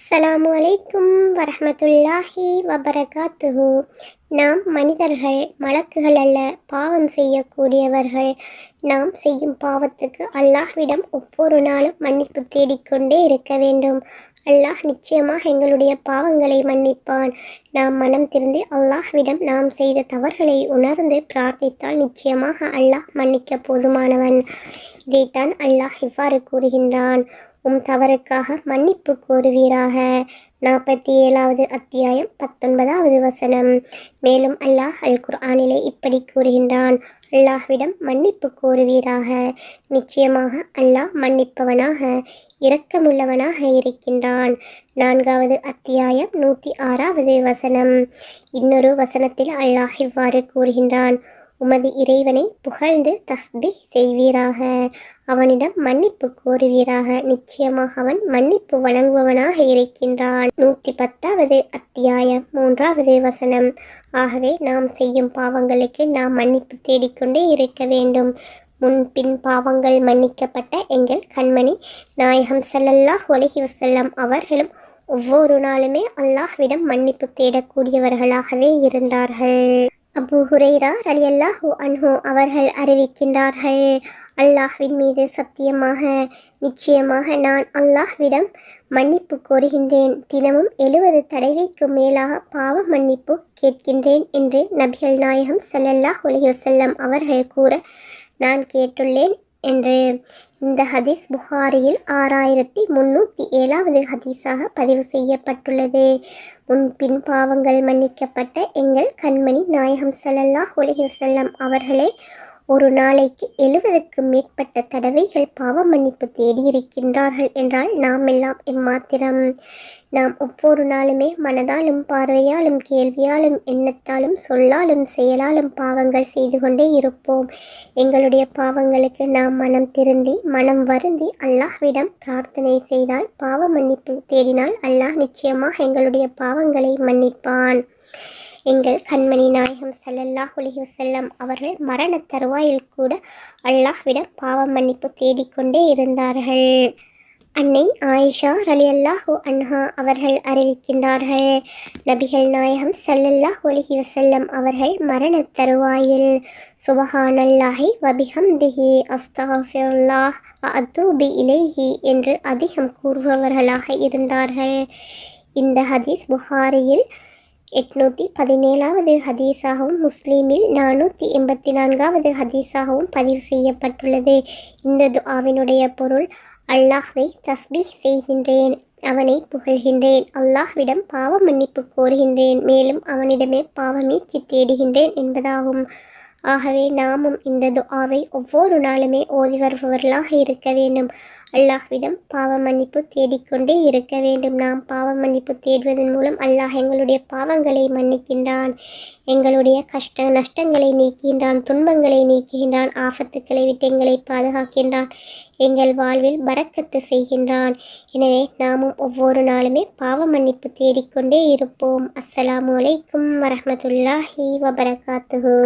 அஸ்ஸலாமு அலைக்கும் வரஹ்மத்துல்லாஹி வபரகாத்துஹு. நாம் மனிதர்கள், மலக்குகள் அல்ல, பாவம் செய்யக்கூடியவர்கள். நாம் செய்யும் பாவத்துக்கு அல்லாஹ்விடம் ஒவ்வொரு நாளும் மன்னிப்பு தேடிக்கொண்டே இருக்க வேண்டும். அல்லாஹ் நிச்சயமாக எங்களுடைய பாவங்களை மன்னிப்பான். நாம் மனம் திருந்தி அல்லாஹ்விடம் நாம் செய்த தவறுகளை உணர்ந்து பிரார்த்தித்தால் நிச்சயமாக அல்லாஹ் மன்னிக்க போதுமானவன். இதைத்தான் அல்லாஹ் இவ்வாறு கூறுகின்றான்: தவறுக்காக மன்னிப்பு கோருவீராக. 47வது அத்தியாயம் 19வது வசனம். மேலும் அல்லாஹ் அல் குர்ஆனிலே இப்படி கூறுகின்றான்: அல்லாஹ்விடம் மன்னிப்பு கோருவீராக. நிச்சயமாக அல்லாஹ் மன்னிப்பவனாக, இரக்கமுள்ளவனாக இருக்கின்றான். 4வது அத்தியாயம் 106வது வசனம். இன்னொரு வசனத்தில் அல்லாஹ் இவ்வாறு கூறுகின்றான்: உமது இறைவனை புகழ்ந்து தஸ்பீஹ் செய்வீராக, அவனிடம் மன்னிப்பு கோருவீராக. நிச்சயமாக அவன் மன்னிப்பு வழங்குபவனாக இருக்கின்றான். 110வது அத்தியாயம் 3வது வசனம். ஆகவே நாம் செய்யும் பாவங்களுக்கு நாம் மன்னிப்பு தேடிக்கொண்டே இருக்க வேண்டும். முன்பின் பாவங்கள் மன்னிக்கப்பட்ட எங்கள் கண்மணி நாயகம் ஸல்லல்லாஹு அலைஹி வஸல்லம் அவர்களும் ஒவ்வொரு நாளுமே அல்லாஹ்விடம் மன்னிப்பு தேடக்கூடியவர்களாகவே இருந்தார்கள். அபூ ஹுரைரா ரலியல்லாஹு அன்ஹு அவர்கள் அறிவிக்கின்றார்கள்: அல்லாஹ்வின் மீது சத்தியமாக, நிச்சயமாக நான் அல்லாஹ்விடம் மன்னிப்பு கோருகின்றேன். தினமும் 70 தடவைக்கு மேலாக பாவ மன்னிப்பு கேட்கின்றேன் என்று நபிகள் நாயகம் ஸல்லல்லாஹு அலைஹி வஸல்லம் அவர்கள் கூற நான் கேட்டுள்ளேன் என்று. இந்த ஹதீஸ் புகாரியில் 6307வது ஹதீஸாக பதிவு செய்யப்பட்டுள்ளது. முன்பின் பாவங்கள் மன்னிக்கப்பட்ட எங்கள் கண்மணி நாயகம் ஸல்லல்லாஹு அலைஹி வஸல்லம் அவர்களே ஒரு நாளைக்கு 70க்கு மேற்பட்ட தடவைகள் பாவ மன்னிப்பு தேடியிருக்கின்றார்கள் என்றால் நாம் எல்லாம் எம்மாத்திரம்? நாம் ஒவ்வொரு நாளுமே மனதாலும், பார்வையாலும், கேள்வியாலும், எண்ணத்தாலும், சொல்லாலும், செயலாலும் பாவங்கள் செய்து கொண்டே இருப்போம். எங்களுடைய பாவங்களுக்கு நாம் மனம் திருந்தி, மனம் வருந்தி அல்லாஹ்விடம் பிரார்த்தனை செய்தால், பாவ மன்னிப்பு தேடினால் அல்லாஹ் நிச்சயமாக எங்களுடைய பாவங்களை மன்னிப்பான். எங்கள் கண்மணி நாயகம் ஸல்லல்லாஹு அலைஹி வஸல்லம் அவர்கள் மரண தருவாயில் கூட அல்லாஹ்விடம் பாவ மன்னிப்பு தேடிக்கொண்டே இருந்தார்கள். அன்னை ஆயிஷா ரலியல்லாஹு அன்ஹா அவர்கள் அறிவிக்கின்றார்கள்: நபிகள் நாயகம் ஸல்லல்லாஹு அலைஹி வஸல்லம் அவர்கள் மரண தருவாயில் சுபஹானல்லாஹி வபிஹம்திஹி அஸ்தக்ஃபிருல்லாஹ் வ அதூபு இலைஹி என்று அதிகம் கூறுபவர்களாக இருந்தார்கள். இந்த ஹதீஸ் புகாரியில் 817வது ஹதீஸாகவும், முஸ்லீமில் 484வது ஹதீஸாகவும் பதிவு செய்யப்பட்டுள்ளது. இந்த துஆவினுடைய பொருள்: அல்லாஹ்வை தஸ்பீஹ் செய்கின்றேன், அவனை புகழ்கின்றேன், அல்லாஹ்விடம் பாவ மன்னிப்பு கோருகின்றேன், மேலும் அவனிடமே பாவமீட்சி தேடுகின்றேன் என்பதாகும். ஆகவே நாமும் இந்த துஆவை ஒவ்வொரு நாளுமே ஓதி வருபவர்களாக இருக்க வேண்டும். அல்லாஹ்விடம் பாவ மன்னிப்பு தேடிக்கொண்டே இருக்க வேண்டும். நாம் பாவ மன்னிப்பு தேடுவதன் மூலம் அல்லாஹ் எங்களுடைய பாவங்களை மன்னிக்கின்றான், எங்களுடைய கஷ்ட நஷ்டங்களை நீக்கின்றான், துன்பங்களை நீக்குகின்றான், ஆபத்துக்களை விட்டு எங்களை பாதுகாக்கின்றான், எங்கள் வாழ்வில் பரக்கத்து செய்கின்றான். எனவே நாமும் ஒவ்வொரு நாளுமே பாவ மன்னிப்பு தேடிக்கொண்டே இருப்போம். அஸ்ஸலாமு அலைக்கும் வரஹ்மத்துல்லாஹி வபரகாத்துஹு.